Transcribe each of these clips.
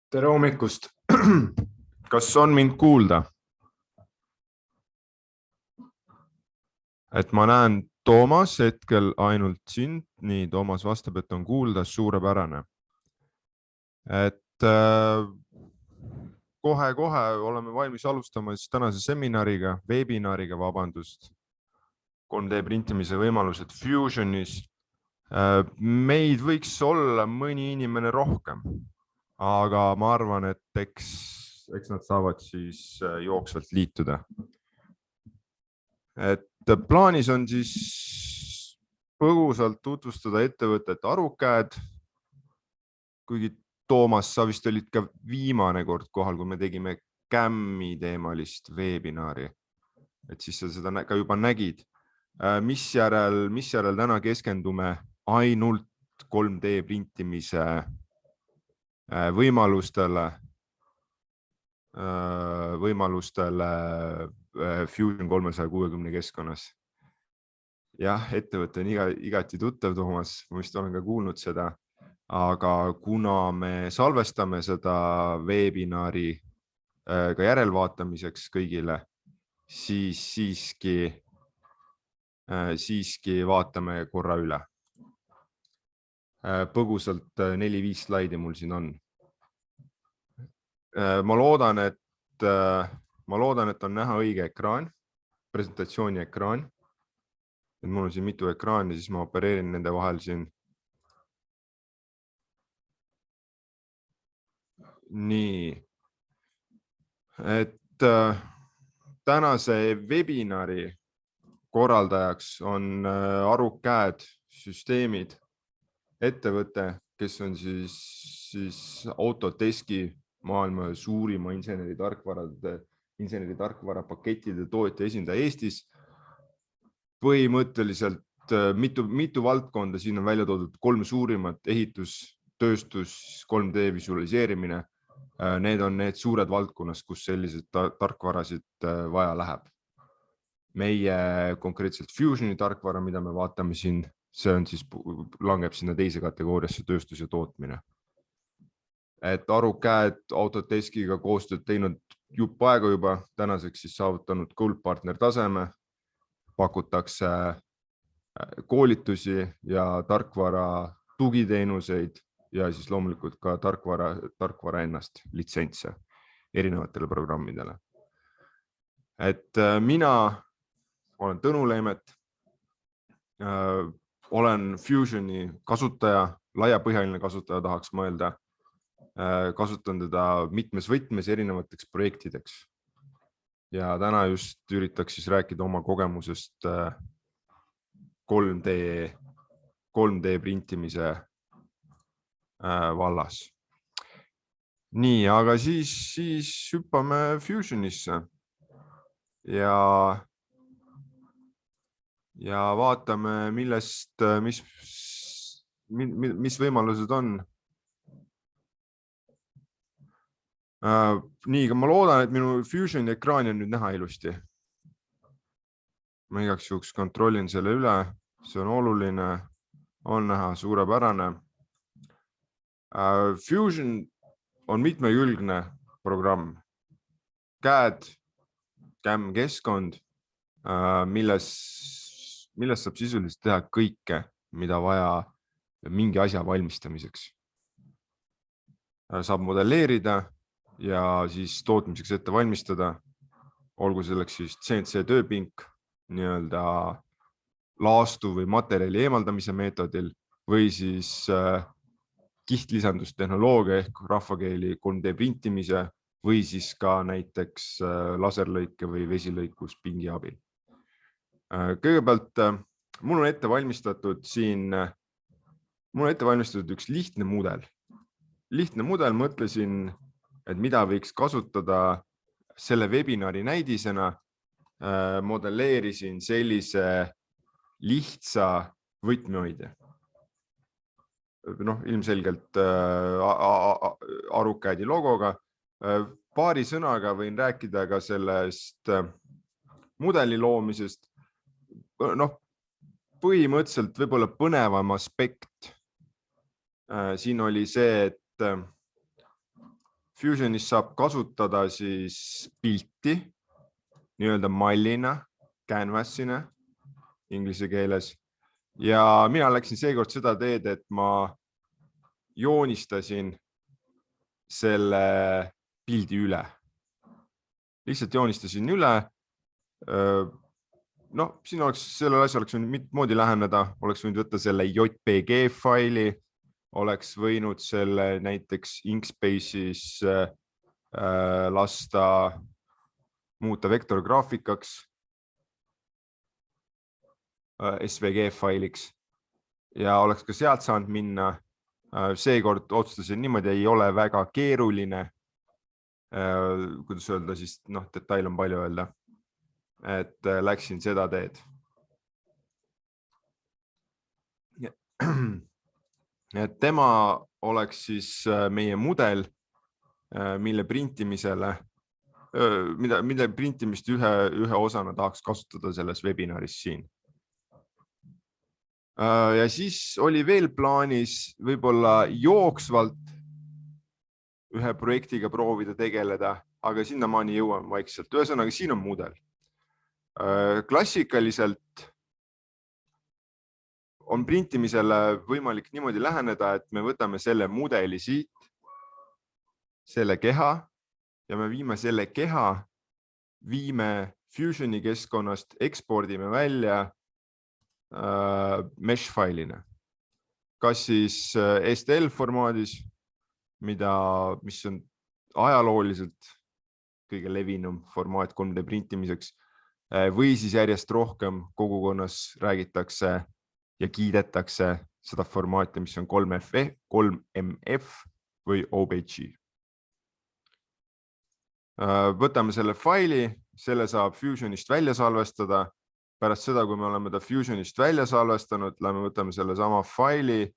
Tere hommikust. Kas on mind kuulda? Et ma näen Toomas hetkel ainult sind. Nii, Toomas vastab, et on kuulda. Suurepärane. Et kohe-kohe oleme valmis alustama siis tänase seminariga, webinariga, vabandust. 3D printimise võimalused Fusionis. Meid võiks olla mõni inimene rohkem. Aga ma arvan, et eks nad saavad siis jooksvalt liituda. Et plaanis on siis põgusalt tutvustada ettevõtet Arukäed. Kuigi Toomas, sa vist olid ka viimane kord kohal, kui me tegime CAM-i teemalist webinari. Et siis sa seda ka juba nägid. Mis järel täna keskendume ainult 3D printimise võimalustele Fusion 360 keskkonnas. Jah, ettevõte on igati tuttav, Toomas, ma vist olen ka kuulnud seda, aga kuna me salvestame seda webinari ka järelvaatamiseks kõigile, siis siiski vaatame korra üle. Põgusalt 4-5 slaidi mul siin on. Ma loodan, et on näha õige ekraan, presentatsiooni ekraan. Mul on siin mitu ekraani, siis ma opereerin nende vahel siin. Nii. Et tänase webinari korraldajaks on Arukäed süsteemid. Ettevõte, kes on siis Autodeski maailma suurima inseneritarkvara pakettide tootja esindaja Eestis. Põhimõtteliselt mitu valdkonda, siin on välja toodud 3 suurimat: ehitus, tööstus, 3D visualiseerimine. Need on need suured valdkonnas, kus sellised tarkvarasid vaja läheb. Meie konkreetselt Fusioni tarkvara, mida me vaatame siin, see on siis, langeb sinna teise kategooriasse tööstus ja tootmine. Et Arukäed Autodeskiga koostööd teinud jupp aega juba, tänaseks siis saavutanud Gold Partner taseme, pakutakse koolitusi ja tarkvara tugiteenuseid ja siis loomulikult ka tarkvara ennast, litsentse erinevatele programmidele. Et mina olen Tõnu Leemet, olen Fusioni kasutaja, laiapõhjaline kasutaja tahaks mõelda. Kasutan teda mitmes võtmes erinevateks projektideks. Ja täna just üritaks siis rääkida oma kogemusest 3D printimise vallas. Nii, aga siis hüppame Fusionisse ja vaatame, mis võimalused on. Nii, ma loodan, et minu Fusioni ekraani on nüüd näha ilusti. Ma igaks juhuks kontrollin selle üle, see on oluline, on näha, suurepärane. Fusion on mitmekülgne programm. CAD, CAM keskkond, millest saab sisuliselt teha kõike, mida vaja mingi asja valmistamiseks. Saab modelleerida ja siis tootmiseks ette valmistada, olgu selleks siis CNC tööpink, nii-öelda laastu või materjali eemaldamise meetodil või siis kihtlisandustehnoloogia ehk rahvakeeli 3D printimise või siis ka näiteks laserlõike või vesilõikus pingi abil. Kõigepealt mul on ette valmistatud üks lihtne mudel. Lihtne mudel, mõtlesin, et mida võiks kasutada selle webinari näidisena, modelleerisin sellise lihtsa võtmehoidja. Ilmselgelt Arukäedi logoga. Paari sõnaga võin rääkida ka sellest mudeli loomisest. Põhimõtteliselt võib-olla põnevam aspekt siin oli see, et Fusionis saab kasutada siis pilti nii-öelda mallina, canvasina inglise keeles. Ja mina läksin seekord seda teed, et ma joonistasin selle pildi üle. Lihtsalt joonistasin üle. No, siin oleks, sellel asja oleks võinud mitmoodi läheneda, oleks võinud võtta selle JPG faili, oleks võinud selle näiteks Inkspace'is lasta muuta vektorgraafikaks, SVG failiks ja oleks ka sealt saanud minna. Seekord otsustasin niimoodi, ei ole väga keeruline. Kuidas öelda, siis detail on palju öelda, et läksin seda teed. Et tema oleks siis meie mudel, mille printimisele, mida printimist ühe osana tahaks kasutada selles webinaris siin. Ja siis oli veel plaanis võib-olla jooksvalt ühe projektiga proovida tegeleda, aga sinnamaani jõuame vaikselt. Ühesõnaga, siin on mudel. Klassikaliselt on printimisele võimalik niimoodi läheneda, et me võtame selle mudeli siit, selle keha ja me viime selle keha, viime Fusioni keskkonnast, ekspordime välja mesh failina. Kas siis STL formaadis, mis on ajalooliselt kõige levinum formaat 3D printimiseks, või siis järjest rohkem kogukonnas räägitakse ja kiidetakse seda formaati, mis on 3MF või OBJ. Võtame selle faili, selle saab Fusionist välja salvestada. Pärast seda, kui me oleme ta Fusionist välja salvestanud, lähme võtame selle sama faili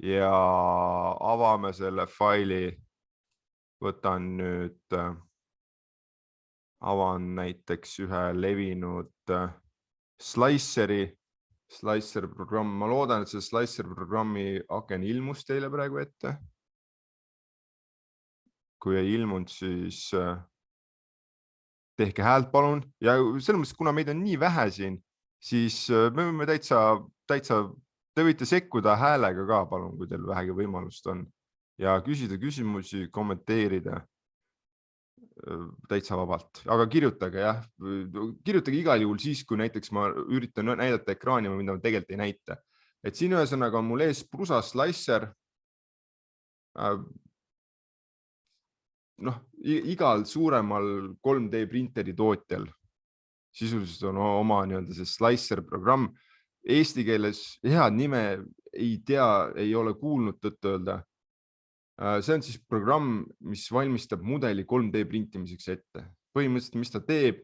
ja avame selle faili. Võtan nüüd, avan näiteks ühe levinud Slicer programm. Ma loodan, et see Slicer programmi aken ilmus teile praegu ette. Kui ei ilmunud, siis tehke häält palun. Ja selles mõttes, kuna meid on nii vähe siin, siis me võime täitsa, te võite sekkuda häälega ka palun, kui teil vähegi võimalust on. Ja küsida küsimusi, kommenteerida täitsa vabalt. Aga kirjutage, jah. Kirjutage igal juhul siis, kui näiteks ma üritan näidata ekraani, mida ma tegelikult ei näita. Et siin ühesõnaga on mul ees Prusa Slicer. Igal suuremal 3D printeri tootjal sisuliselt on oma see Slicer programm. Eesti keeles head nime ei tea, ei ole kuulnud tõtt öelda. See on siis programm, mis valmistab mudeli 3D printimiseks ette. Põhimõtteliselt, mis ta teeb,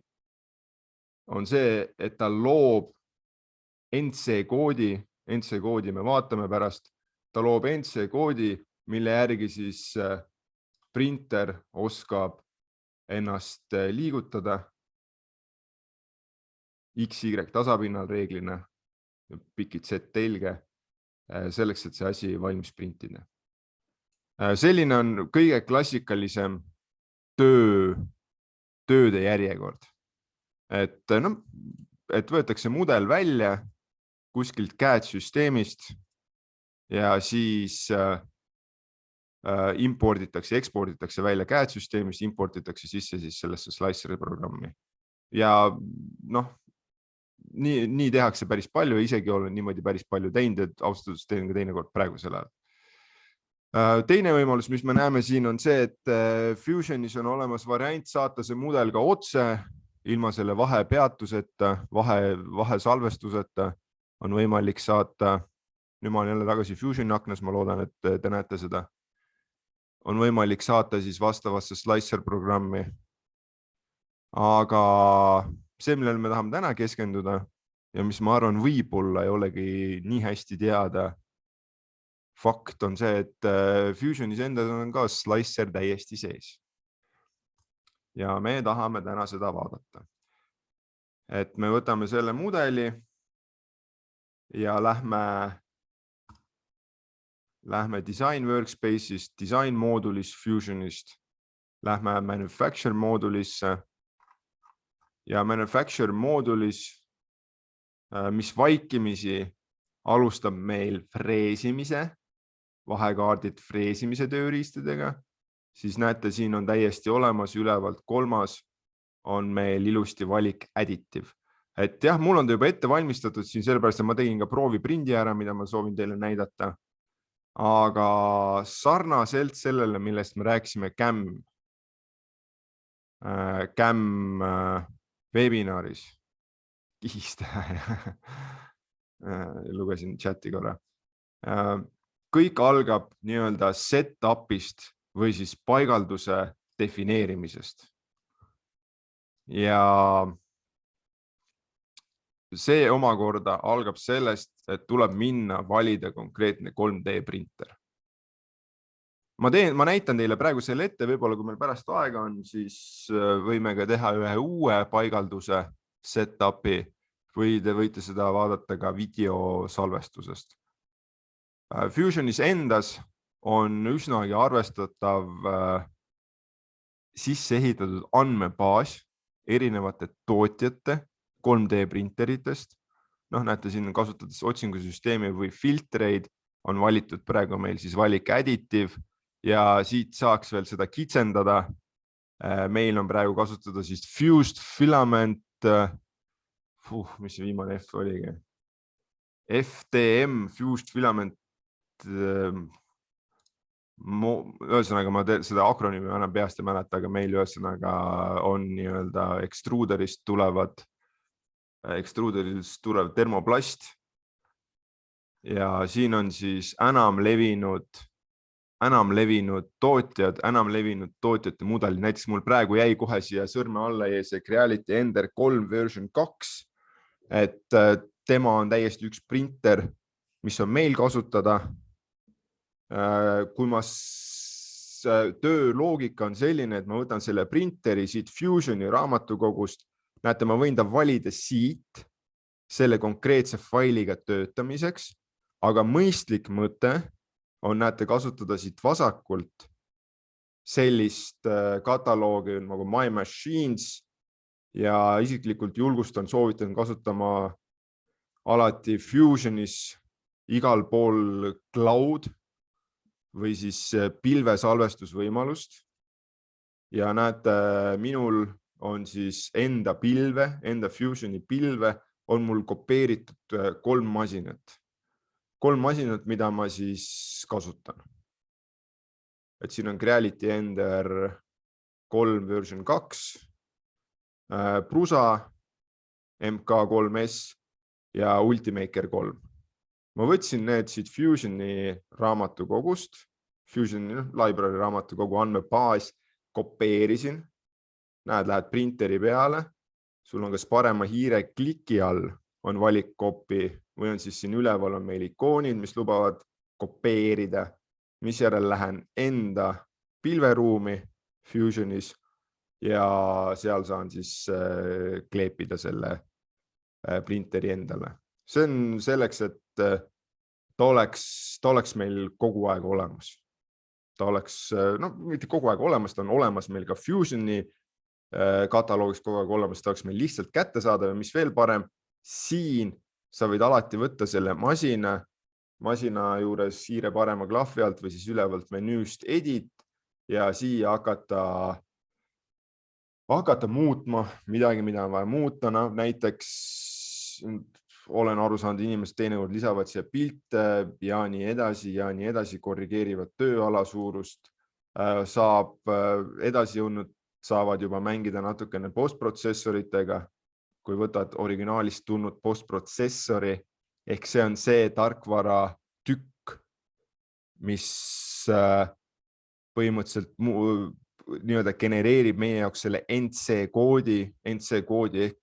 on see, et ta loob NC koodi me vaatame pärast, ta loob NC koodi, mille järgi siis printer oskab ennast liigutada XY tasapinnal reeglina, pikid Z-telge, selleks, et see asi valmis printida. Selline on kõige klassikalisem tööde järjekord. Et võetakse mudel välja kuskilt CAD-süsteemist ja siis imporditakse, eksporditakse välja CAD-süsteemist, imporditakse sisse siis sellesse Sliceri programmi. Ja nii tehakse päris palju, isegi olen niimoodi päris palju teinud, et austatud teen ka teinekord praegusel ajal. Teine võimalus, mis me näeme siin, on see, et Fusionis on olemas variant saata see mudel ka otse, ilma selle vahepeatuseta, vahesalvestuseta on võimalik saata. Nüüd ma olen jälle tagasi Fusioni aknas, ma loodan, et te näete seda. On võimalik saata siis vastavasse Slicer programmi. Aga see, millele me tahame täna keskenduda ja mis ma arvan võib-olla ei olegi nii hästi teada, fakt on see, et Fusionis endas on ka Slicer täiesti sees. Ja me tahame täna seda vaadata. Et me võtame selle mudeli ja lähme Design Workspace'ist, Design moodulist Fusionist Lähme manufacture moodulisse ja manufacture moodulis, mis vaikimisi alustab meil freesimise, vahekaardid freesimise tööriistadega, siis näete, siin on täiesti olemas ülevalt kolmas on meil ilusti valik additive. Et jah, mul on ta juba ette valmistatud siin, sellepärast, et ma tegin ka prooviprindi ära, mida ma soovin teile näidata. Aga sarnaselt sellele, millest me rääkisime CAM webinaris, lugesin chati korra. Kõik algab nii-öelda setup'ist või siis paigalduse defineerimisest. Ja see omakorda algab sellest, et tuleb minna valida konkreetne 3D printer. Ma näitan teile praegu selle ette, võib-olla kui meil pärast aega on, siis võime ka teha ühe uue paigalduse setup'i või te võite seda vaadata ka video salvestusest. Fusionis endas on üsnagi arvestatav sisse ehitatud andmebaas erinevate tootjate 3D printeritest. Näete, siin kasutades otsingusüsteemi või filtreid on valitud praegu meil siis valik additive ja siit saaks veel seda kitsendada. Meil on praegu kasutada siis fused filament, mis see viimane F oligi? FTM, fused filament. Ühesõnaga, ma seda akronüümi enam peast ei mäleta, aga meil ühesõnaga on nii-öelda ekstruuderist tulev termoplast. Ja siin on siis enam levinud tootjate mudeli. Näiteks mul praegu jäi kohe siia sõrme alla see Creality Ender 3 version 2, et tema on täiesti üks printer, mis on meil kasutada. Kui töö loogika on selline, et ma võtan selle printeri siit Fusioni raamatukogust, näete, ma võin ta valida siit selle konkreetse failiga töötamiseks, aga mõistlik mõte on, näete, kasutada siit vasakult sellist kataloogi nagu My Machines ja isiklikult soovitan kasutama alati Fusionis igal pool cloud või siis pilvesalvestusvõimalust. Ja näete, minul on siis enda Fusioni pilve on mul kopeeritud 3 masinat. 3 masinat, mida ma siis kasutan. Et siin on Creality Ender 3 version 2, Prusa, MK3S ja Ultimaker 3. Ma võtsin need siit Fusioni raamatukogust, Fusioni library raamatukogu andmebaas, kopeerisin. Näed, lähed printeri peale. Sul on kas parema hiire kliki all on valik copy või on siis siin üleval on meil ikoonid, mis lubavad kopeerida, mis järel lähen enda pilveruumi Fusionis ja seal saan siis kleepida selle printeri endale. See on selleks, et ta oleks meil kogu aeg olemas. Ta oleks, mitte kogu aeg olemas, ta on olemas meil ka Fusioni kataloogis kogu aeg olemas, ta oleks meil lihtsalt kättesaadav ja mis veel parem, siin sa võid alati võtta selle masina juures hiire parema klahvi alt või siis ülevalt menüüst edit ja siia hakata muutma midagi, mida on vaja muuta. Näiteks olen aru saanud, inimesed teinekord lisavad siia pilte ja nii edasi, korrigeerivad tööala suurust, edasi jõudnud saavad juba mängida natukene postprotsessoritega, kui võtad originaalist tulnud postprotsessori, ehk see on see tarkvara tükk, mis põhimõtteliselt nii-öelda genereerib meie jaoks selle NC koodi ehk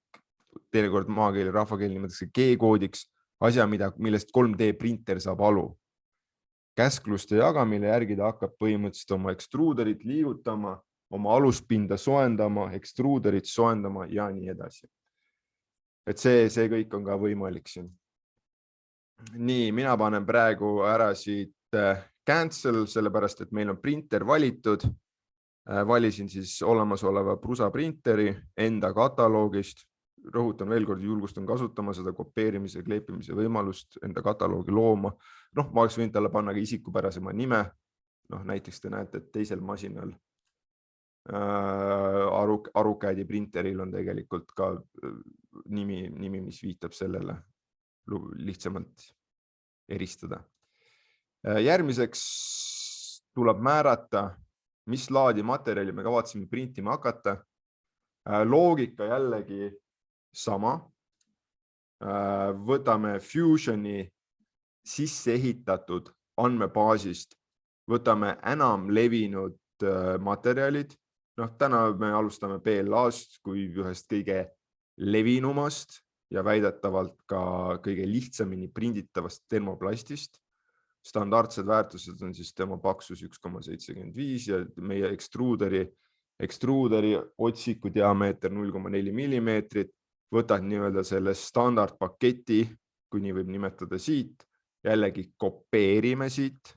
teinekord maakeeli rahvakeeli nimetatakse G-koodiks, asja, millest 3D printer saab alu. Käskluste jagamine järgi ta hakkab põhimõtteliselt oma ekstruuderit liigutama, oma aluspinda soendama, ekstruuderit soendama ja nii edasi. Et see kõik on ka võimalik siin. Nii, mina panen praegu ära siit cancel, sellepärast, et meil on printer valitud. Valisin siis olemasoleva Prusa printeri enda kataloogist. Rõhutan veel kord, julgustan kasutama seda kopeerimise ja kleepimise võimalust enda kataloogi looma. Ma oleks võinud talle panna ka isikupärasema nime. Näiteks te näete, et teisel masinal AruCAD-i printeril on tegelikult ka nimi, mis viitab sellele lihtsamalt eristada. Järgmiseks tuleb määrata, mis laadi materjali me kavatseme printima hakata. Loogika jällegi sama. Võtame Fusioni sisse ehitatud andmebaasist, võtame enam levinud materjalid. Täna me alustame PLA-st kui ühest kõige levinumast ja väidetavalt ka kõige lihtsamini prinditavast termoplastist. Standardsed väärtused on siis tema paksus 1,75 ja meie ekstruuderi otsiku diameeter 0,4 millimeetrit. Võtad nii-öelda selle standardpaketi, kui nii võib nimetada siit, jällegi kopeerime siit,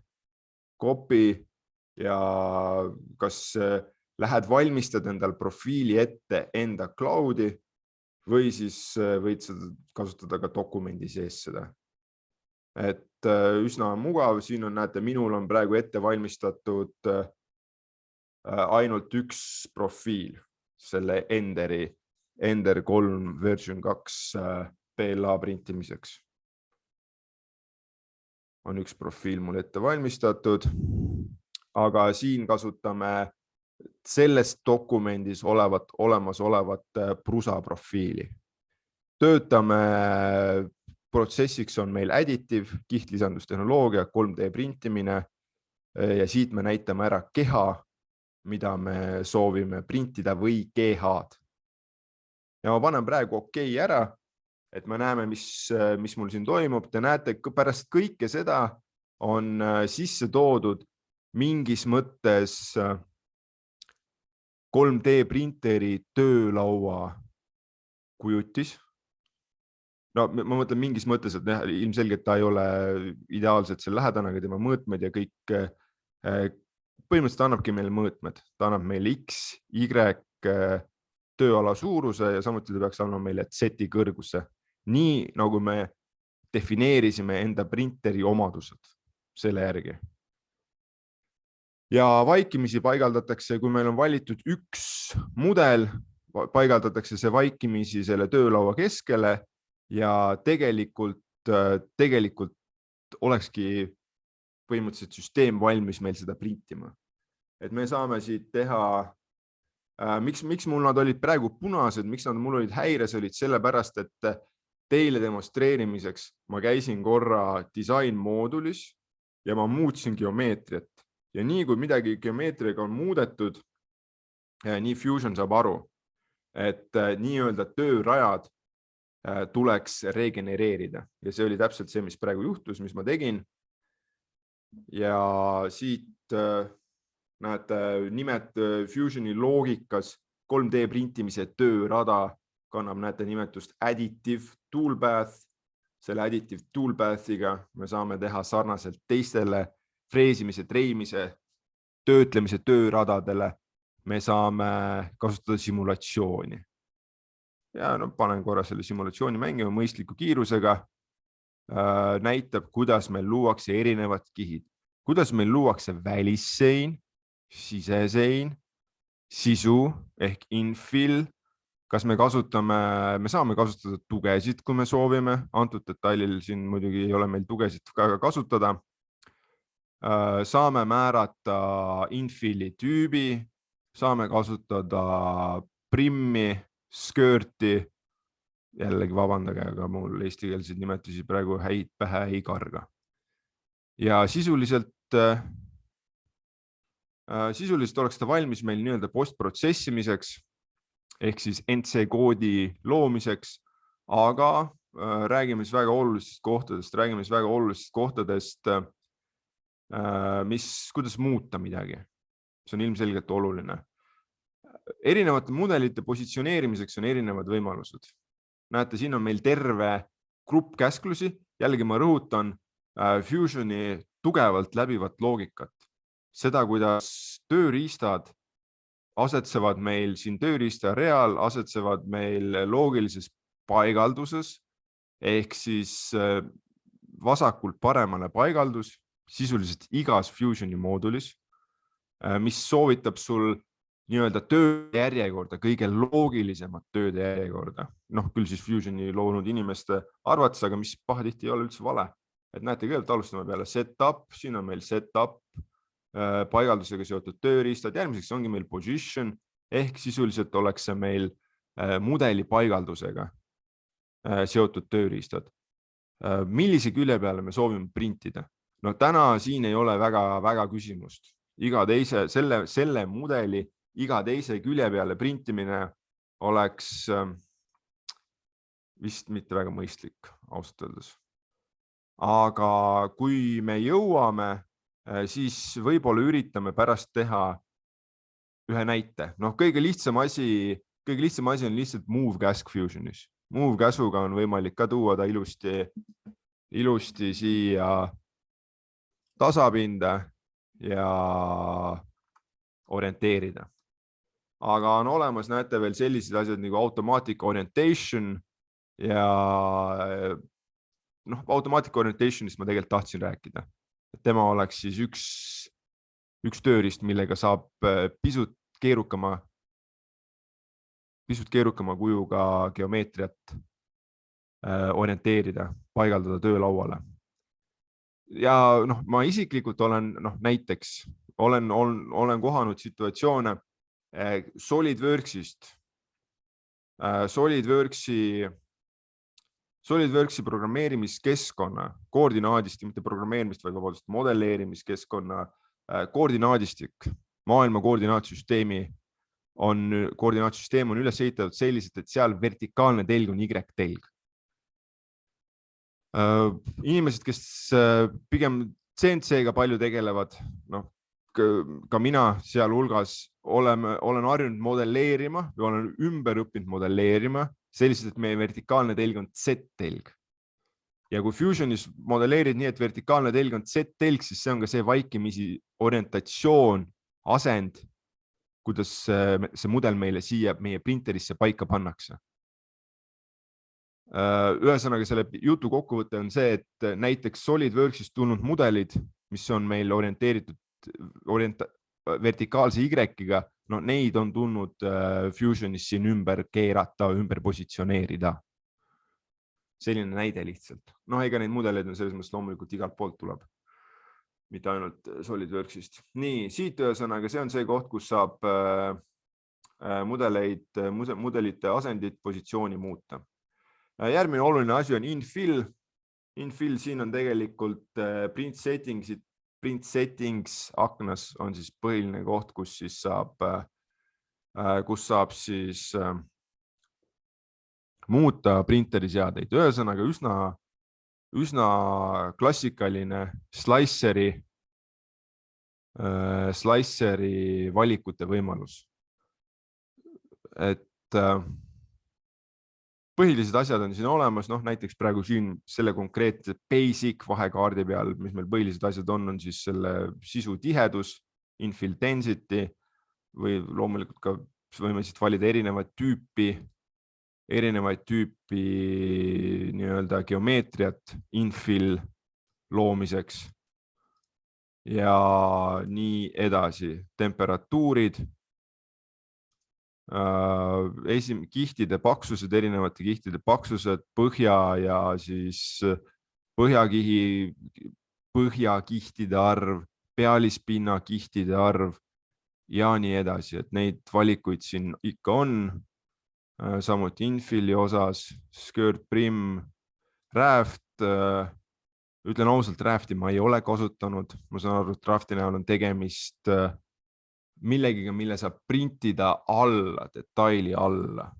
copy ja kas lähed valmistad endal profiili ette enda cloudi või siis võid seda kasutada ka dokumendi sees seda. Et üsna mugav, siin on, näete, minul on praegu ette valmistatud ainult üks profiil selle Ender 3 version 2 PLA printimiseks. On üks profiil mul ette valmistatud, aga siin kasutame selles dokumendis olemasolevat Prusa profiili. Töötame, protsessiks on meil additive, kihtlisandustehnoloogia, 3D printimine ja siit me näitame ära keha, mida me soovime printida või kehad. Ja ma panen praegu OK ära, et me näeme, mis mul siin toimub. Te näete, pärast kõike seda on sisse toodud mingis mõttes 3D printeri töölaua kujutis. Ma mõtlen mingis mõttes, et ilmselgelt ta ei ole ideaalselt seal lähedane, aga tema mõõtmed ja kõik põhimõtteliselt annabki meile mõõtmed. Ta annab meile X, Y tööala suuruse ja samuti ta peaks andma meile Z kõrguse. Nii nagu me defineerisime enda printeri omadused selle järgi. Ja vaikimisi paigaldatakse, kui meil on valitud üks mudel, paigaldatakse see vaikimisi selle töölaua keskele ja tegelikult olekski põhimõtteliselt süsteem valmis meil seda printima. Et me saame siit teha, miks mul nad olid praegu punased, miks nad mul olid häires, olid sellepärast, et teile demonstreerimiseks ma käisin korra disainmoodulis ja ma muutsin geomeetriat. Ja nii kui midagi geomeetriaga on muudetud, nii Fusion saab aru, et nii-öelda töörajad tuleks regenereerida. Ja see oli täpselt see, mis praegu juhtus, mis ma tegin. Ja siit näete nimed Fusioni loogikas 3D printimise töörada kannab, näete nimetust Additive Toolpath. Selle Additive Toolpathiga me saame teha sarnaselt teistele freesimise, treimise, töötlemise tööradadele. Me saame kasutada simulatsiooni. Ja panen korra selle simulatsiooni mängima mõistliku kiirusega. Näitab, kuidas meil luuakse erinevad kihid. Kuidas meil luuakse välissein, sisesein, sisu ehk infill. Kas me saame kasutada tugesid, kui me soovime. Antud detailil siin muidugi ei ole meil tugesid ka kasutada. Saame määrata infilli tüübi, saame kasutada primmi, skirti, jällegi vabandage, aga mul eestikeelseid nimetusi praegu häid pähe ei karga. Ja sisuliselt oleks ta valmis meil nii-öelda postprotsessimiseks ehk siis NC koodi loomiseks, aga räägime siis väga olulistest kohtadest, kuidas muuta midagi. See on ilmselgelt oluline. Erinevate mudelite positsioneerimiseks on erinevad võimalused. Näete, siin on meil terve grupp käsklusi. Jällegi ma rõhutan Fusioni tugevalt läbivat loogikat. Seda, kuidas tööriistad asetsevad meil siin tööriistareal, asetsevad meil loogilises paigalduses ehk siis vasakult paremale paigaldus sisuliselt igas Fusioni moodulis, mis soovitab sul nii-öelda tööde järjekorda, kõige loogilisemat tööde järjekorda. Noh, küll siis Fusioni loonud inimeste arvates, aga mis pahatihti ei ole üldse vale. Et näete kõigepealt alustame peale setup, siin on meil setup, paigaldusega seotud tööriistad, järgmiseks ongi meil position ehk sisuliselt oleks see meil mudeli paigaldusega seotud tööriistad. Millise külje peale me soovime printida? No täna siin ei ole väga küsimust. Iga teise, selle mudeli iga teise külje peale printimine oleks vist mitte väga mõistlik, ausalt öeldes. Aga kui me jõuame, siis võib-olla üritame pärast teha ühe näite. Noh, kõige lihtsam asi on lihtsalt move käsk Fusionis. Move käsuga on võimalik ka tuua ta ilusti siia tasapinda ja orienteerida. Aga on olemas, näete veel sellised asjad nagu automatic orientation ja automatic orientationist ma tegelikult tahtsin rääkida. Tema oleks siis üks tööriist, millega saab pisut keerukama kujuga geomeetriat orienteerida, paigaldada töölauale. Ja ma isiklikult olen kohanud situatsioone SolidWorksi programmeerimiskeskkonna koordinaadistik, mitte programmeerimist, vaid modelleerimiskeskkonna koordinaadistik, maailma koordinaatsüsteem on üles ehitatud selliselt, et seal vertikaalne telg on Y-telg. Inimesed, kes pigem CNC-ga palju tegelevad, ka mina seal hulgas olen harjunud modelleerima või olen ümber õppinud modelleerima selliselt, et meie vertikaalne telg on Z-telg. Ja kui Fusionis modelleerid nii, et vertikaalne telg on Z-telg, siis see on ka see vaikimisi orientatsioon, asend, kuidas see mudel meile siia meie printerisse paika pannakse. Ühesõnaga, selle jutu kokkuvõte on see, et näiteks SolidWorksist tulnud mudelid, mis on meil orienteeritud vertikaalse Y-ga, neid on tulnud Fusionis siin ümber keerata, ümber positsioneerida. Selline näide lihtsalt. Ega neid mudeleid on selles mõttes loomulikult igalt poolt tuleb, mitte ainult SolidWorksist. Nii, siit ühesõnaga, see on see koht, kus saab mudelite asendit, positsiooni muuta. Järgmine oluline asi on infill. Infill siin on tegelikult print settings aknas on siis põhiline koht, kus saab siis muuta printeri seadeid. Ühesõnaga üsna klassikaline sliceri valikute võimalus. Et põhilised asjad on siin olemas, näiteks praegu siin selle konkreetse basic vahekaardi peal, mis meil põhilised asjad on siis selle sisu tihedus, infill density või loomulikult ka võime siit valida erinevaid tüüpi nii-öelda geomeetriat infill loomiseks ja nii edasi, temperatuurid, kihtide paksused, erinevate kihtide paksused, põhja ja siis põhjakihtide arv, pealispinna kihtide arv ja nii edasi, et neid valikuid siin ikka on. Samuti infilli osas, skirt, prim, raft. Ütlen ausalt, rafti ma ei ole kasutanud. Ma saan aru, et rafti näol on tegemist millegiga, mille saab printida alla, detaili alla,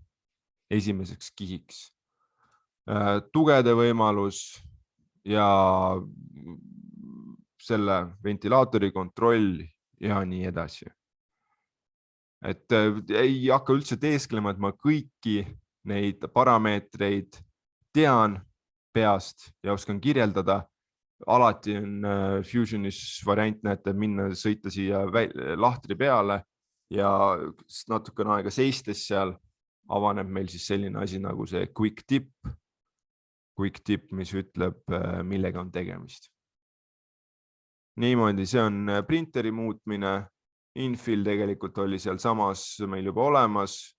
esimeseks kihiks. Tugede võimalus ja selle ventilaatori kontroll ja nii edasi. Et ei hakka üldse teesklema, et ma kõiki neid parameetreid tean peast ja oskan kirjeldada. Alati on Fusionis variant, näete, minna sõita siia lahtri peale ja natukene aega seistes seal avaneb meil siis selline asi nagu see quick tip, mis ütleb, millega on tegemist. Niimoodi, see on printeri muutmine. Infill tegelikult oli seal samas meil juba olemas.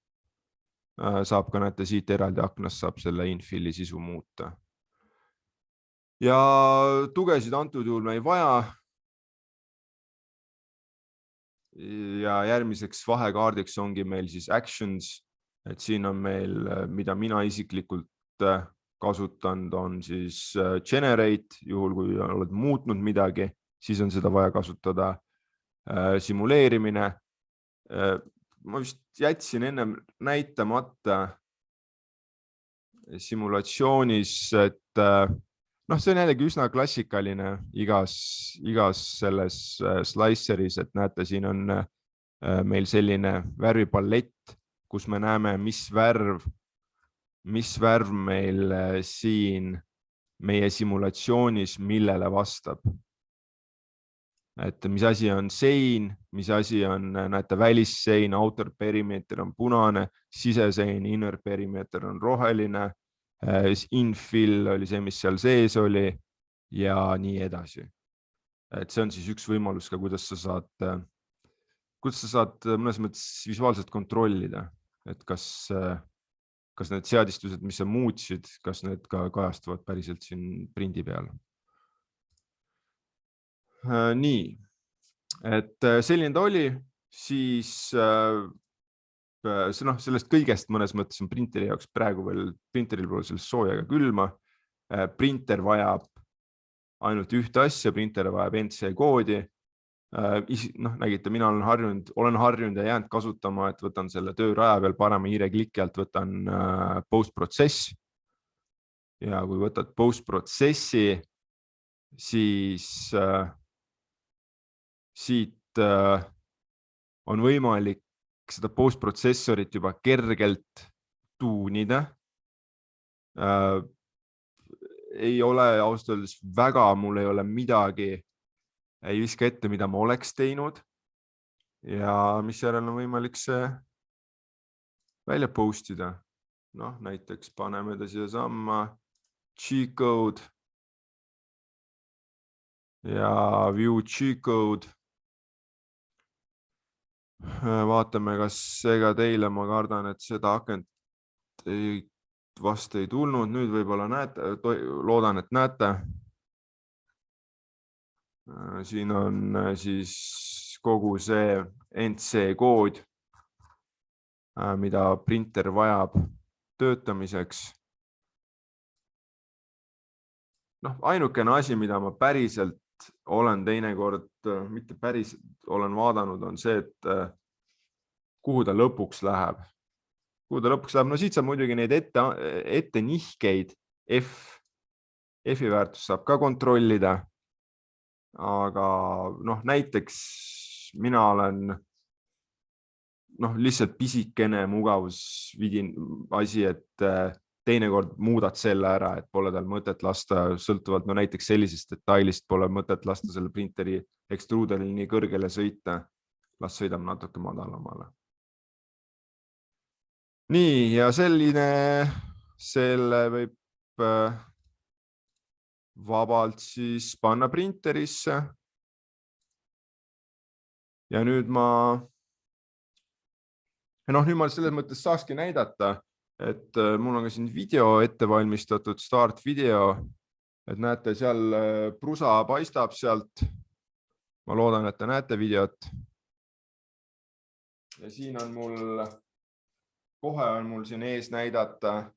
Saab ka näete siit eraldi aknast saab selle infilli sisu muuta. Ja tugesid antud juhul me ei vaja. Ja järgmiseks vahekaardiks ongi meil siis actions, et siin on meil, mida mina isiklikult kasutanud, on siis generate, juhul kui oled muutnud midagi, siis on seda vaja kasutada. Simuleerimine. Ma vist jätsin ennem näitamata simulatsioonis, et see on jällegi üsna klassikaline igas selles sliceris, et näete, siin on meil selline värvipalett, kus me näeme, mis värv meil siin meie simulatsioonis millele vastab. Et mis asi on sein, mis asi on, näete, välissein, outer perimeeter on punane, sisesein, inner perimeeter on roheline, infill oli see, mis seal sees oli ja nii edasi. Et see on siis üks võimalus ka, kuidas sa saad mõnes mõttes visuaalselt kontrollida, et kas need seadistused, mis sa muutsid, kas need ka kajastuvad päriselt siin prindi peal. Nii, et selline ta oli, siis sellest kõigest mõnes mõttes on printeri jaoks praegu veel, printeril pole sellest sooja ega külma. Printer vajab ainult ühte asja, printer vajab NC koodi. Nägite, mina olen harjunud ja jäänud kasutama, et võtan selle tööraja peal parema hiirekliki alt, võtan post-protsess. Ja kui võtad post-protsessi, siis siit on võimalik seda post-protsessorit juba kergelt tuunida. Ei ole ausalt öeldes väga, mul ei ole midagi, ei viska ette, mida ma oleks teinud ja mis järel on võimalik see välja postida. Näiteks paneme ta siia samma G-code ja view G-code. Vaatame, kas ega teile, ma kardan, et seda akent vast ei tulnud. Nüüd võib-olla näete, loodan, et näete. Siin on siis kogu see NC kood, mida printer vajab töötamiseks. Ainukene asi, mida ma päriselt olen teinekord, mitte päriselt olen vaadanud, on see, et kuhu ta lõpuks läheb. Siit saab muidugi neid ette nihkeid F-i väärtus saab ka kontrollida. Aga näiteks mina olen lihtsalt pisikene mugavusvidin asi, et teinekord muudad selle ära, et pole tal mõtet lasta sõltuvalt näiteks sellisest detailist pole mõtet lasta selle printeri ekstruuderil nii kõrgele sõita. Las sõidab natuke madalamale. Nii, ja selle võib vabalt siis panna printerisse. Ja nüüd ma selles mõttes saakski näidata, et mul on ka siin video ette valmistatud, start video, et näete, seal prusa paistab sealt. Ma loodan, et te näete videot. Ja siin on kohe on mul siin ees näidata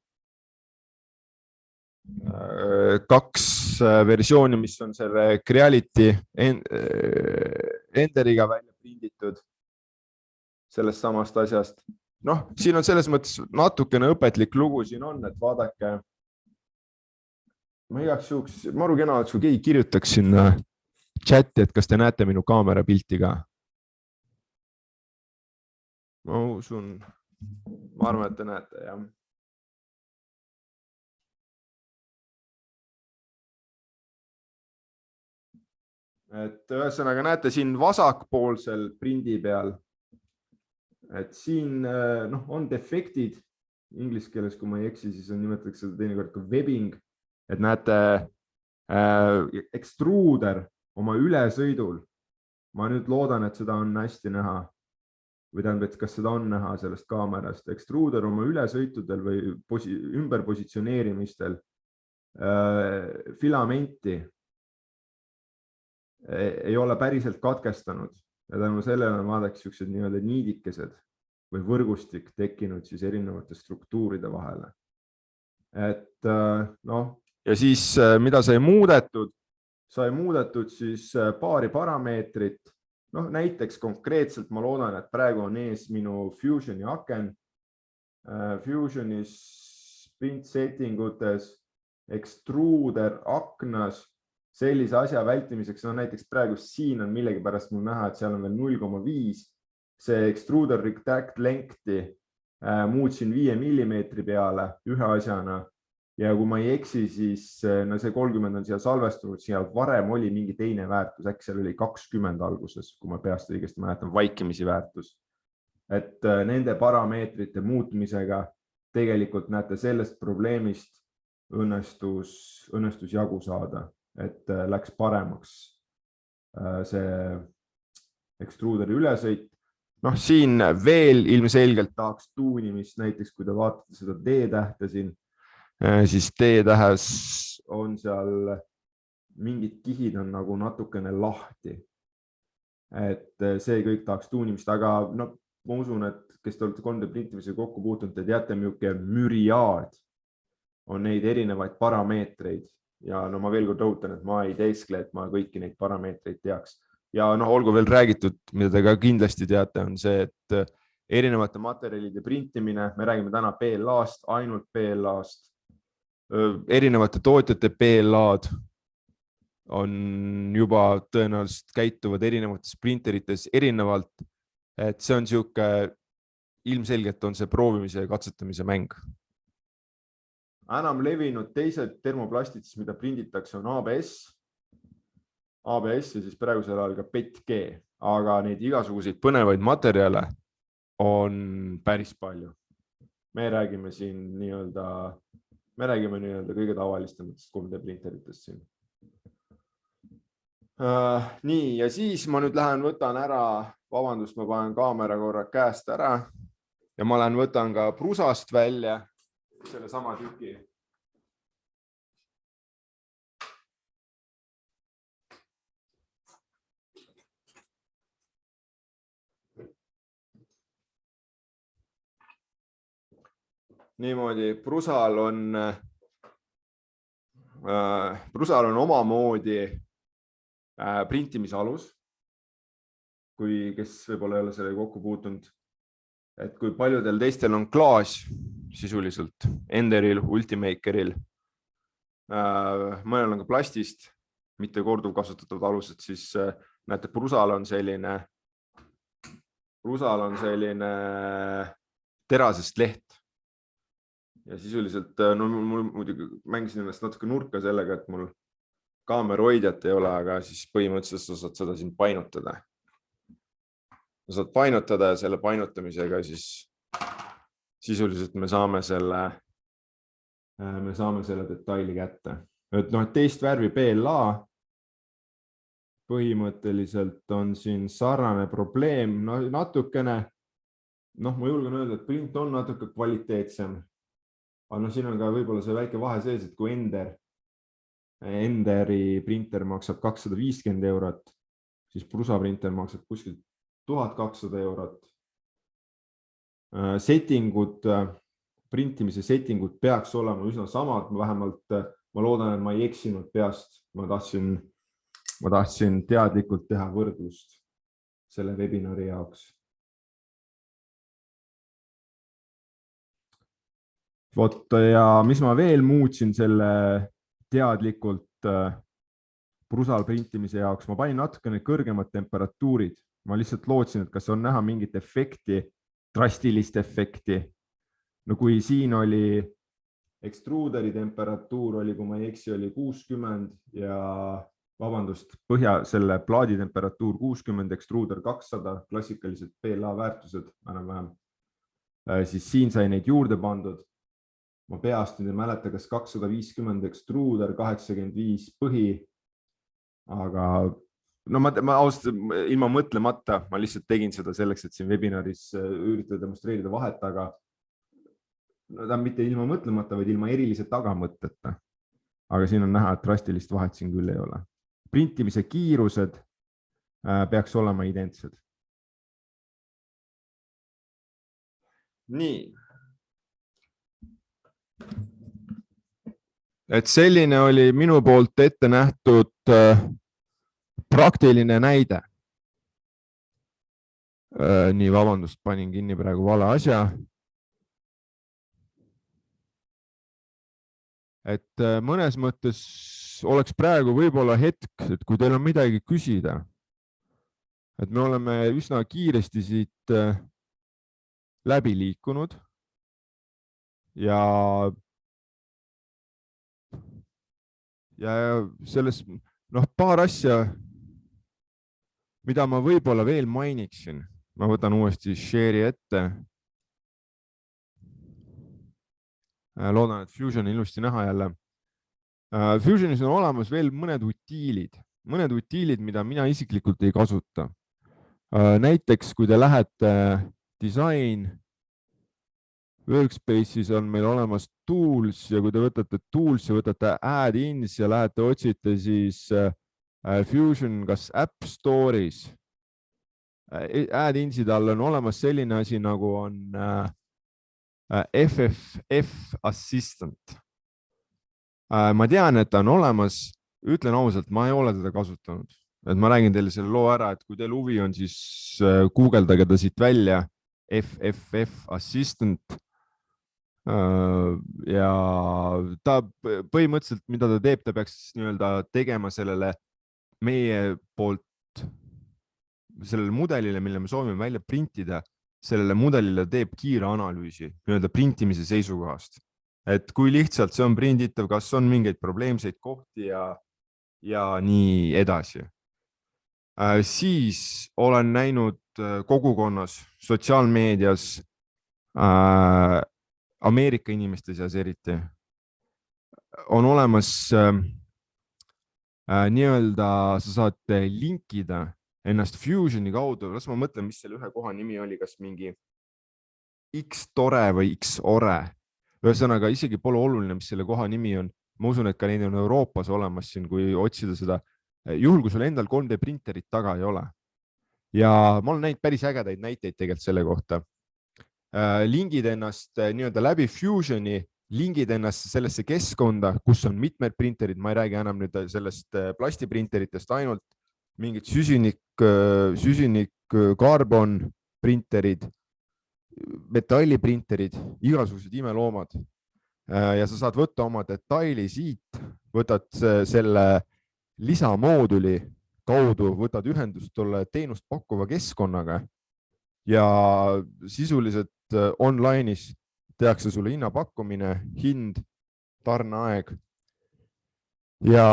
2 versiooni, mis on selle Creality Enderiga välja prinditud sellest samast asjast. Siin on selles mõttes natukene õpetlik lugu siin on, et vaadake. Ma igaks juhuks, maru kena oleks, kui keegi kirjutaks sinna chati, et kas te näete minu kaamera pilti ka. Ma usun, ma arvan, et te näete, jah. Et ühesõnaga näete siin vasakpoolsel prindi peal et siin on defektid inglise keeles, kui ma ei eksi, siis nimetatakse seda teinekord ka webbing, et näete ekstruuder oma ülesõidul. Ma nüüd loodan, et seda on hästi näha või tähendab, et kas seda on näha sellest kaamerast. Ekstruuder oma ülesõitudel või ümberpositsioneerimistel filamenti ei ole päriselt katkestanud ja tänu sellele on vaadaks siuksed nii-öelda niidikesed või võrgustik tekkinud siis erinevate struktuuride vahele. Et ja siis mida sai muudetud? Sai muudetud siis paari parameetrit. Näiteks konkreetselt ma loodan, et praegu on ees minu Fusioni aken. Fusionis sprint settingutes, extruder aknas, sellise asja vältimiseks, näiteks praegu siin on millegipärast mul näha, et seal on veel 0,5. See extruder retract length'i muutsin 5 millimeetri peale ühe asjana. Ja kui ma ei eksi, siis see 30 on siia salvestunud, seal varem oli mingi teine väärtus, äkki seal oli 20 alguses, kui ma peast õigesti mäletan, vaikimisi väärtus. Et nende parameetrite muutmisega tegelikult näete sellest probleemist õnnestus jagu saada, et läks paremaks see ekstruuderi ülesõit. Siin veel ilmselgelt tahaks tuunimist, näiteks kui te vaatate seda D-tähte siin, siis D-tähes on seal mingid kihid on nagu natukene lahti. Et see kõik tahaks tuunimist, aga ma usun, et kes te olete 3D printimisega kokku puutunud, te teate, milline müriaad on neid erinevaid parameetreid ja ma veel kord rõhutan, et ma ei teeskle, et ma kõiki neid parameetreid teaks. Ja olgu veel räägitud, mida te ka kindlasti teate, on see, et erinevate materjalide printimine, me räägime täna PLA-st, ainult PLA-st, erinevate tootjate PLA-d on juba tõenäoliselt käituvad erinevates printerites erinevalt, et see on siuke, ilmselgelt on see proovimise ja katsetamise mäng. Enam levinud teised termoplastid, mida prinditakse, on ABS ja siis praegusel ajal ka PETG, aga neid igasuguseid põnevaid materjale on päris palju. Me räägime siin nii-öelda kõige tavalistematest 3D printeritest siin. Nii, ja siis ma nüüd lähen võtan ära, vabandust, ma panen kaamera korra käest ära ja ma lähen võtan ka prusast välja selle sama tüki. Niimoodi, prusal on omamoodi printimise alus, kui kes võib-olla ei ole selle kokku puutunud, et kui paljudel teistel on klaas sisuliselt, Enderil, Ultimakeril, mõnel on ka plastist, mitte korduvkasutatavad alused, siis näete, prusal on selline terasest leht. Ja sisuliselt, mul muidugi mängisin ennast natuke nurka sellega, et mul kaamera hoidjat ei ole, aga siis põhimõtteliselt sa saad seda siin painutada. Sa saad painutada ja selle painutamisega siis sisuliselt me saame selle detaili kätte. Et teist värvi PLA põhimõtteliselt on siin sarnane probleem, natukene, ma julgen öelda, et print on natuke kvaliteetsem. Aga siin on ka võib-olla see väike vahe sees, et kui Enderi printer maksab 250 €, siis Prusa printer maksab kuskil 1200 €. Settingud, printimise settingud peaks olema üsna samad, vähemalt ma loodan, et ma ei eksinud peast. Ma tahtsin teadlikult teha võrdlust selle webinari jaoks. Vot, ja mis ma veel muutsin selle teadlikult prusal printimise jaoks, ma panin natukene kõrgemad temperatuurid. Ma lihtsalt lootsin, et kas on näha mingit efekti, drastilist efekti. No kui siin oli ekstruuderi temperatuur oli, kui ma ei eksi, oli 60 ja vabandust, selle plaadi temperatuur 60, ekstruuder 200, klassikalised PLA väärtused enam-vähem. Siis siin sai neid juurde pandud. Ma peast nüüd ei mäleta, kas 250 ekstruuder, 85 põhi. Aga no ma ausalt ilma mõtlemata, ma lihtsalt tegin seda selleks, et siin webinaris üritada demonstreerida vahet, aga no ta on mitte ilma mõtlemata, vaid ilma erilise tagamõtteta. Aga siin on näha, et drastilist vahet siin küll ei ole. Printimise kiirused peaks olema identsed. Nii. Et selline oli minu poolt ette nähtud praktiline näide. Nii, vabandust, panin kinni praegu vale asja. Et mõnes mõttes oleks praegu võib-olla hetk, et kui teil on midagi küsida, et me oleme üsna kiiresti siit läbi liikunud ja selles paar asja, mida ma võib-olla veel mainiksin. Ma võtan uuesti share'i ette. Loodan, et Fusion on ilusti näha jälle. Fusionis on olemas veel mõned utiilid, mida mina isiklikult ei kasuta. Näiteks, kui te lähete design workspace'is on meil olemas tools ja kui te võtate tools ja võtate add-ins ja lähete otsite siis Fusion kas App Store'is. Add-inside all on olemas selline asi nagu on FFF Assistant. Ma tean, et ta on olemas, ütlen ausalt, ma ei ole teda kasutanud. Et ma räägin teile selle loo ära, et kui teil huvi on, siis guugeldage ta siit välja, FFF Assistant. Ja ta põhimõtteliselt, mida ta teeb, ta peaks tegema sellele meie poolt, sellele mudelile, mille me soovime välja printida, sellele mudelile teeb kiire analüüsi printimise seisukohast. Et kui lihtsalt see on prinditav, kas on mingeid probleemseid kohti ja nii edasi. Siis olen näinud kogukonnas, sotsiaalmeedias, Ameerika inimeste seas eriti, on olemas sa saad linkida ennast Fusioni kaudu, las ma mõtlen, mis selle ühe koha nimi oli, kas mingi X-tore või X-ore. Ühesõnaga, isegi pole oluline, mis selle koha nimi on. Ma usun, et ka neid on Euroopas olemas siin, kui otsida seda. Juhul, kui sul endal 3D printerit taga ei ole. Ja ma olen näinud päris ägedaid näiteid tegelikult selle kohta. Lingid ennast läbi Fusioni, lingid ennast sellesse keskkonda, kus on mitmed printerid. Ma ei räägi enam nüüd sellest plastiprinteritest ainult. Mingid süsinik, karbon printerid, metalliprinterid, igasugused imeloomad. Ja sa saad võtta oma detaili siit, võtad selle lisamooduli kaudu, võtad ühendust tolle teenust pakkuva keskkonnaga ja sisuliselt online'is tehakse sulle hinnapakkumine, hind, tarneaeg. Ja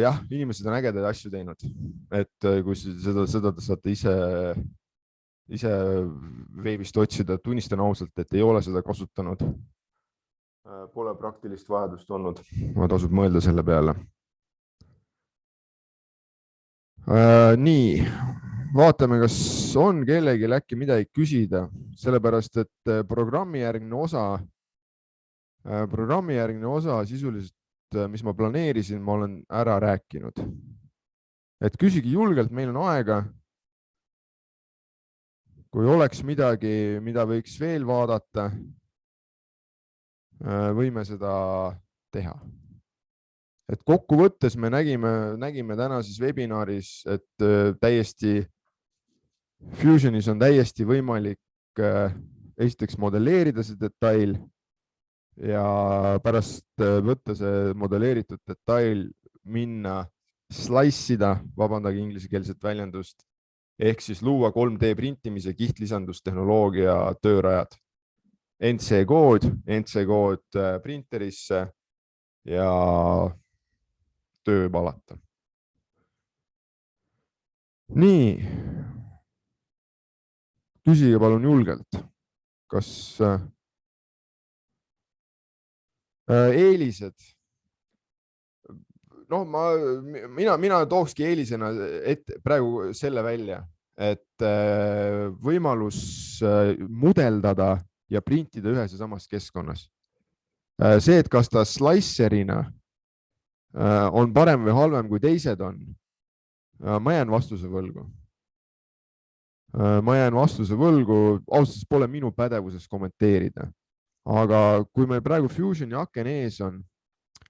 jah, inimesed on ägedaid asju teinud, et kui seda te saate ise veebist otsida, tunnistan ausalt, et ei ole seda kasutanud. Pole praktilist vajadust olnud, ma tasub mõelda selle peale. Nii, vaatame, kas on kellelgi äkki midagi küsida, sellepärast, et programmijärgne osa sisuliselt, mis ma planeerisin, ma olen ära rääkinud. Et küsigi julgelt, meil on aega. Kui oleks midagi, mida võiks veel vaadata, võime seda teha. Et kokkuvõttes me nägime täna siis webinaris, et Fusionis on täiesti võimalik esiteks modelleerida see detail ja pärast võtta see modelleeritud detail, minna slice'ida, vabandage inglisekeelset väljendust, ehk siis luua 3D printimise kihtlisandustehnoloogia töörajad. NC-kood printerisse ja töö palata. nii, küsige palun julgelt, kas eelised. Noh, mina tookski eelisena praegu selle välja, et võimalus mudeldada ja printida ühes ja samas keskkonnas. See, et kas ta slicerina on parem või halvem kui teised on, ma jään vastuse võlgu. Ausalt pole minu pädevuses kommenteerida. Aga kui meil praegu Fusioni aken ees on,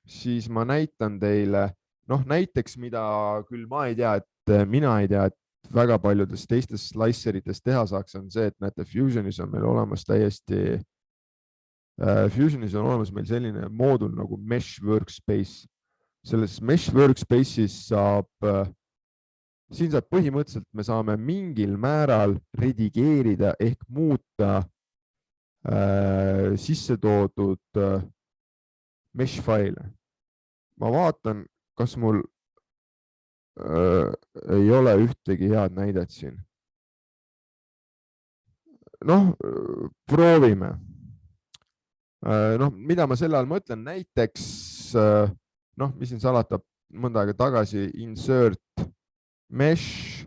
siis ma näitan teile, näiteks mida küll ma ei tea, et mina ei tea, et väga paljudes teistes slicerites teha saaks, on see, et näete, Fusionis on meil olemas Fusionis on olemas meil selline moodul nagu Mesh Workspace. Selles Mesh Workspace'is siin saab põhimõtteliselt, me saame mingil määral redigeerida ehk muuta sisse toodud mesh faile. Ma vaatan, kas mul ei ole ühtegi head näidet siin. Proovime. Mida ma selle all mõtlen, näiteks, mis siin salata, mõnda aega tagasi insert mesh,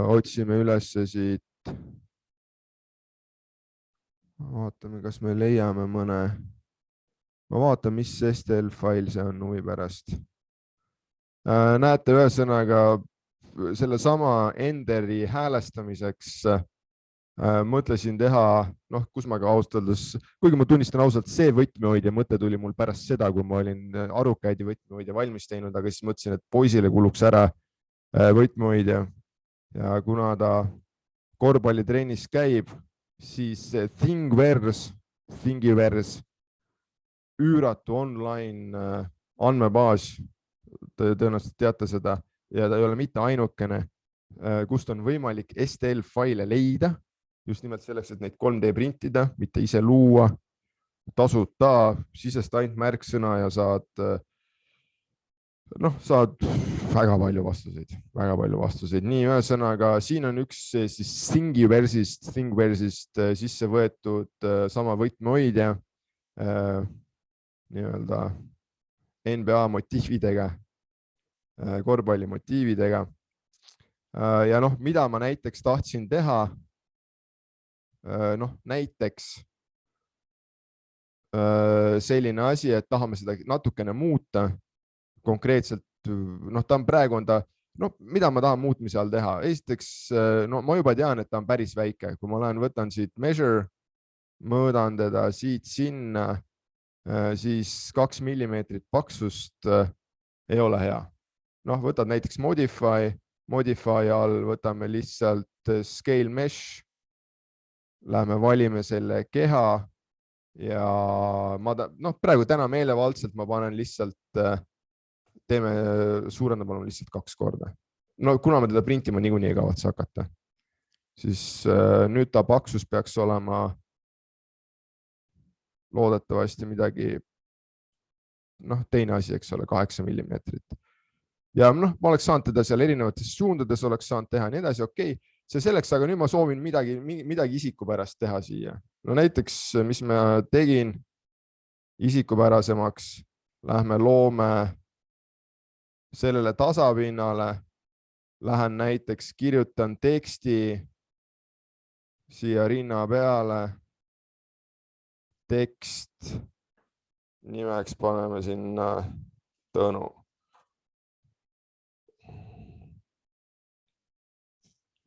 otsime üles siit. Vaatame, kas me leiame mõne. Ma vaatan, mis STL fail see on huvi pärast. Näete, ühesõnaga selle sama Enderi häälestamiseks mõtlesin teha, kus ma ka austaldes, kuigi ma tunnistan ausalt, see võtmehoidja mõte tuli mul pärast seda, kui ma olin arukäidi võtmehoidja valmis teinud, aga siis mõtlesin, et poisile kuluks ära võtmehoidja ja kuna ta korvpallitrennis käib, siis Thingiverse, üüratu online andmebaas, te tõenäoliselt teate seda ja ta ei ole mitte ainukene, kust on võimalik STL faile leida, just nimelt selleks, et neid 3D printida, mitte ise luua, tasuta, sisest ainult märksõna ja saad väga palju vastuseid. Nii, ühesõnaga, siin on üks siis Thingiverse'ist sisse võetud sama võtmehoidja nii-öelda NBA motiividega, korvpalli motiividega. Ja mida ma näiteks tahtsin teha, näiteks selline asi, et tahame seda natukene muuta konkreetselt, praegu on ta, mida ma tahan muutmise all teha. Esiteks, ma juba tean, et ta on päris väike, kui ma võtan siit measure, mõõdan teda siit sinna, siis 2 millimeetrit paksust ei ole hea. Võtad näiteks Modify all, võtame lihtsalt Scale Mesh, lähme valime selle keha ja praegu täna meelevaldselt ma panen lihtsalt, suurendame lihtsalt 2 korda. Kuna ma teda printima niikuinii ei kavatse hakata, siis nüüd ta paksus peaks olema loodetavasti midagi, teine asi, eks ole, 8 millimeetrit. Ja ma oleks saanud teda seal erinevates suundades, oleks saanud teha nii edasi, okei. See selleks, aga nüüd ma soovin midagi isikupärast teha siia. Näiteks, mis ma tegin isikupärasemaks, lähme loome sellele tasapinnale, lähen näiteks kirjutan teksti siia rinna peale, tekst, nimeks paneme sinna Tõnu.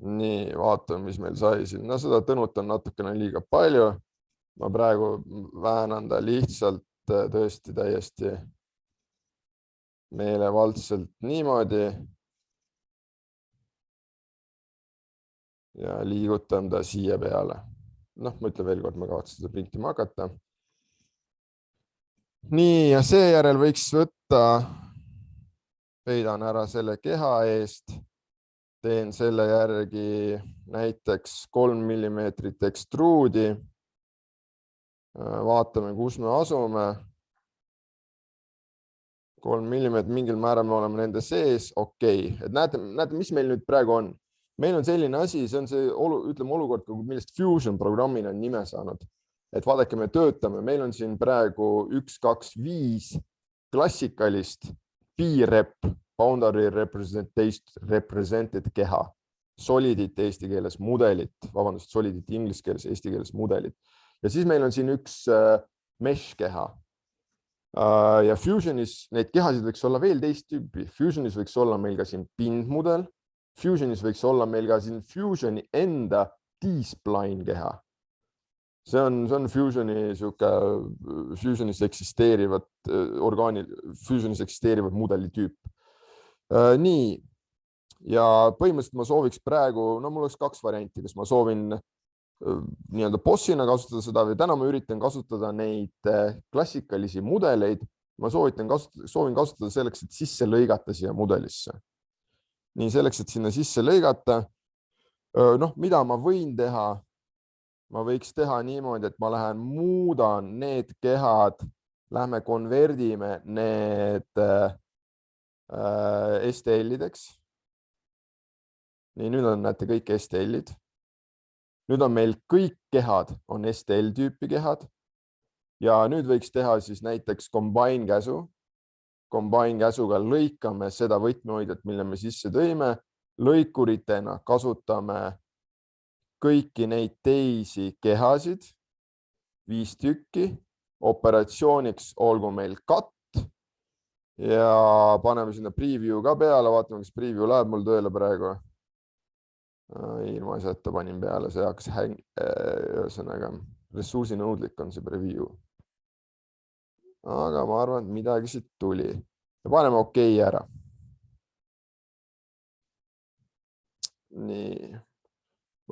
Nii, vaatame, mis meil sai siin. Seda Tõnut on natukene liiga palju. Ma praegu väänan ta lihtsalt tõesti täiesti meelevaldselt niimoodi. Ja liigutan ta siia peale. Ma ütlen veel kord, ma kavatsen seda printima hakata. Nii, ja seejärel võiks võtta, peidan ära selle keha eest. Teen selle järgi näiteks 3 millimeetrit ekstruudi. Vaatame, kus me asume. 3 millimeetrit, mingil määral me oleme nende sees, okei. Et näete, mis meil nüüd praegu on. Meil on selline asi, see on see, ütleme olukord, millest Fusion programmina on nime saanud. Et vaadake, me töötame, meil on siin praegu 1, 2, 5 klassikalist B-rep, boundary represented keha, solidit eesti keeles mudelit, vabandust, solidit inglise keeles, eesti keeles mudelit. Ja siis meil on siin üks mesh keha. Ja Fusionis neid kehasid võiks olla veel teist tüüpi. Fusionis võiks olla meil ka siin pindmudel. Fusionis võiks olla meil ka siin Fusioni enda D-spline keha. See on Fusionis eksisteerivad Fusionis eksisteerivad mudeli tüüp. Nii. Ja põhimõtteliselt ma sooviks praegu, no mul oleks 2 varianti, kas ma soovin nii-öelda bossina kasutada seda või täna ma üritan kasutada neid klassikalisi mudeleid. Ma soovin kasutada selleks, et sisse lõigata siia mudelisse. Nii selleks, et sinna sisse lõigata. Noh, mida ma võin teha? Ma võiks teha niimoodi, et ma lähen muudan need kehad, lähme konverdime need STL-ideks. Nii, nüüd on näete kõik STL-id. Nüüd on meil kõik kehad on STL-tüüpi kehad ja nüüd võiks teha siis näiteks combine käsu. Combine käsuga lõikame seda võtmehoidjat, mille me sisse tõime. Lõikuritena kasutame kõiki neid teisi kehasid, 5 tükki. Operatsiooniks olgu meil cut ja paneme sinna preview ka peale. Vaatame, kas preview läheb mul tööle praegu. Ilma asjata panin peale, see hakkas ühesõnaga ressursinõudlik on see preview. Aga ma arvan, et midagi siit tuli. Ja paneme okei ära. Nii.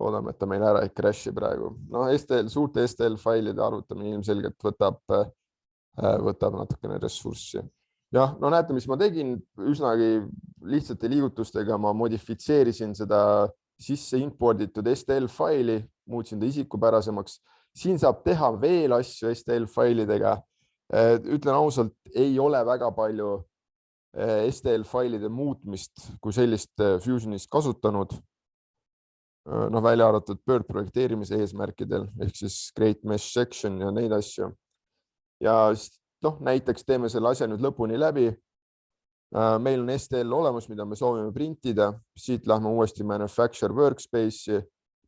Loodame, et ta meil ära ei crash'i praegu. No suurte STL failide arvutamine ilmselgelt võtab natukene ressurssi. Jah, no näete, mis ma tegin. Üsnagi lihtsate liigutustega ma modifitseerisin seda sisse imporditud STL faili, muutsin ta isikupärasemaks. Siin saab teha veel asju STL failidega. Ütlen ausalt, ei ole väga palju STL failide muutmist kui sellist Fusionis kasutanud. No välja arvatud Bird projekteerimise eesmärkidel, ehk siis Great Mesh Section ja neid asju. Ja näiteks teeme selle asja nüüd lõpuni läbi. Meil on STL olemas, mida me soovime printida. Siit lähme uuesti Manufacture Workspace'i.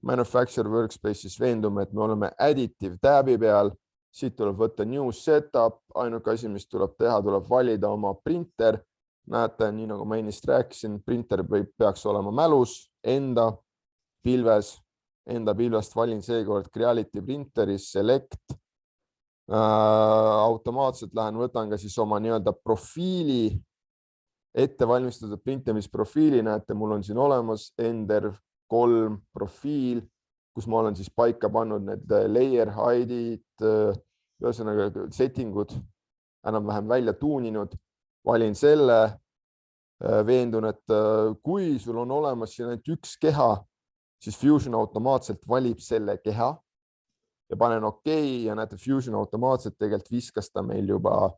Manufacture Workspace'is veendume, et me oleme additive tabi peal. Siit tuleb võtta New Setup. Ainuke asi, mis tuleb teha, tuleb valida oma printer. Näete, nii nagu ma ennist rääkisin, printer peaks olema mälus, enda pilvest valin seekord Creality printeris, select. Automaatselt lähen, võtan ka siis oma nii-öelda profiili, ettevalmistatud printamisprofiili. Näete, mul on siin olemas Ender 3 profiil, kus ma olen siis paika pannud need layer hide'id, ühesõnaga settingud, enam-vähem välja tuuninud. Valin selle, veendun, et kui sul on olemas siin ainult üks keha, siis Fusion automaatselt valib selle keha ja panen okei ja näete, Fusion automaatselt tegelikult viskas ta meil juba,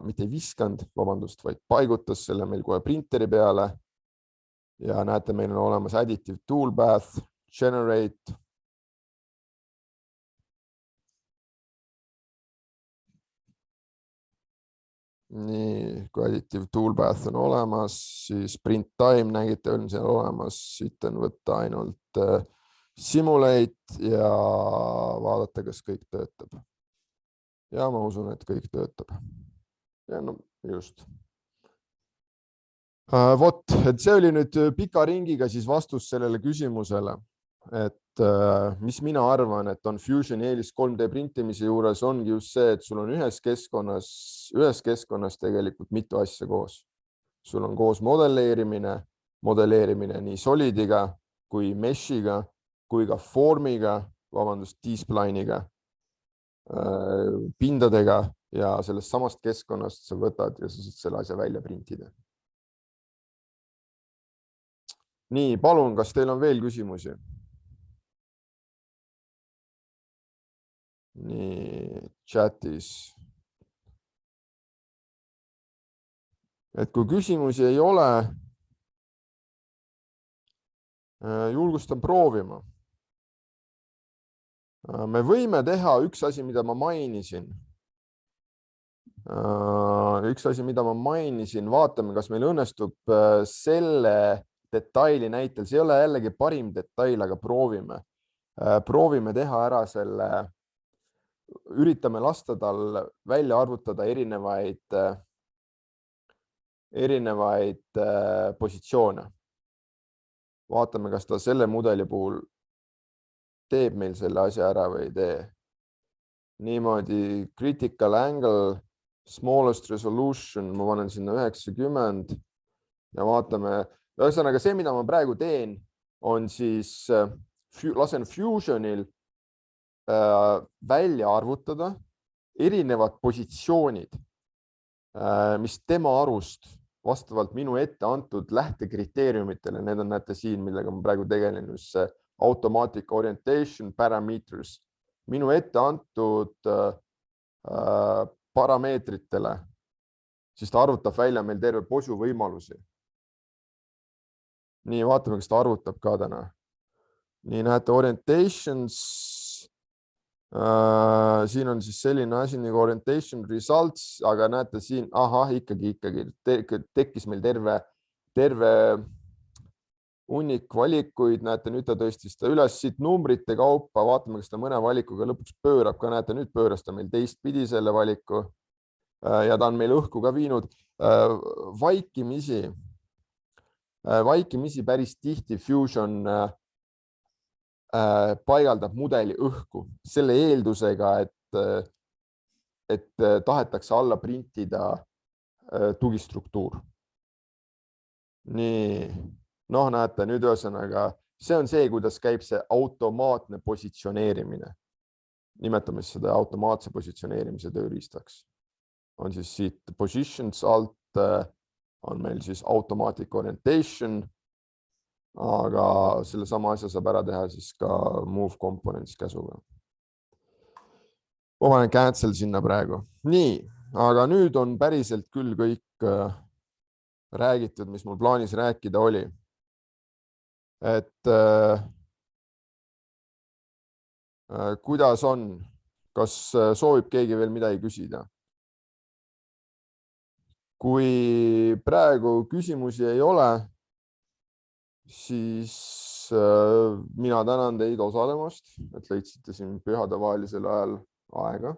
mitte ei viskanud, vabandust, vaid paigutas selle meil kohe printeri peale. Ja näete, meil on olemas additive toolpath, generate. Nii, kui additive toolpath on olemas, siis print time nägite, on seal olemas. Siit on võtta ainult simulate ja vaadata, kas kõik töötab. Ja ma usun, et kõik töötab. Ja no just. Vot, et see oli nüüd pika ringiga siis vastus sellele küsimusele, et mis mina arvan, et on Fusioni eelis 3D printimise juures ongi just see, et sul on ühes keskkonnas tegelikult mitu asja koos. Sul on koos modelleerimine nii solidiga kui meshiga, kui ka formiga, vabandust, D-spline'iga, pindadega ja sellest samast keskkonnast sa võtad ja sa saad selle asja välja printida. Nii, palun, kas teil on veel küsimusi? Nii, chatis. et kui küsimusi ei ole, julgustan proovima. Me võime teha üks asi, mida ma mainisin. Vaatame, kas meil õnnestub selle detaili näitel, see ei ole jällegi parim detail, aga proovime teha ära selle, üritame lasta tal välja arvutada erinevaid positsioone. Vaatame, kas ta selle mudeli puhul teeb meil selle asja ära või ei tee. Niimoodi critical angle, smallest resolution, ma panen sinna 90 ja vaatame. Ühesõnaga see, mida ma praegu teen, on siis lasen Fusionil välja arvutada erinevad positsioonid, mis tema arust vastavalt minu ette antud lähtekriteeriumitele, need on, näete siin, millega ma praegu tegelen, just see automatic orientation parameters, minu ette antud parameetritele, siis ta arvutab välja meil terve posu võimalusi. Nii, vaatame, kas ta arvutab ka täna. Nii, näete, orientations, siin on siis selline asi nagu orientation results, aga näete siin, ikkagi tekkis meil terve hunnik valikuid, näete, nüüd ta tõstis ta üles siit numbrite kaupa, vaatame, kas ta mõne valikuga lõpuks pöörab ka, näete, nüüd pööras ta meil teistpidi selle valiku ja ta on meil õhku ka viinud. Vaikimisi päris tihti Fusion paigaldab mudeli õhku selle eeldusega, et tahetakse alla printida tugistruktuur. Nii. Noh, näete, nüüd ühesõnaga, see on see, kuidas käib see automaatne positsioneerimine. Nimetame seda automaatse positsioneerimise tööriistaks. On siis siit positions alt, on meil siis automatic orientation, aga selle sama asja saab ära teha siis ka move components käsuga. Ma panen cancel sinna praegu. Nii, aga nüüd on päriselt küll kõik räägitud, mis mul plaanis rääkida oli. Et kuidas on, kas soovib keegi veel midagi küsida? Kui praegu küsimusi ei ole, siis mina tänan teid osalemast, et leidsite siin pühadevahelisel ajal aega.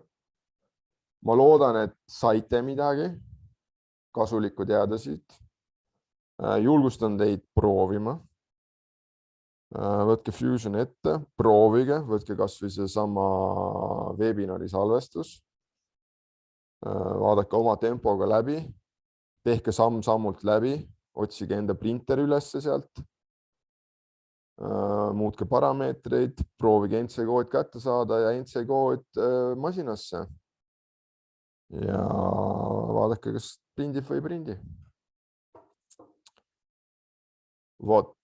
Ma loodan, et saite midagi kasulikku teada siit. Julgustan teid proovima. Võtke Fusion ette, proovige, võtke kas või see sama webinari salvestus, vaadake oma tempoga läbi, tehke samm-sammult läbi, otsige enda printer üles sealt, muutke parameetreid, proovige NC kood kätte saada ja NC kood masinasse ja vaadake, kas prindib või ei prindi. Vot.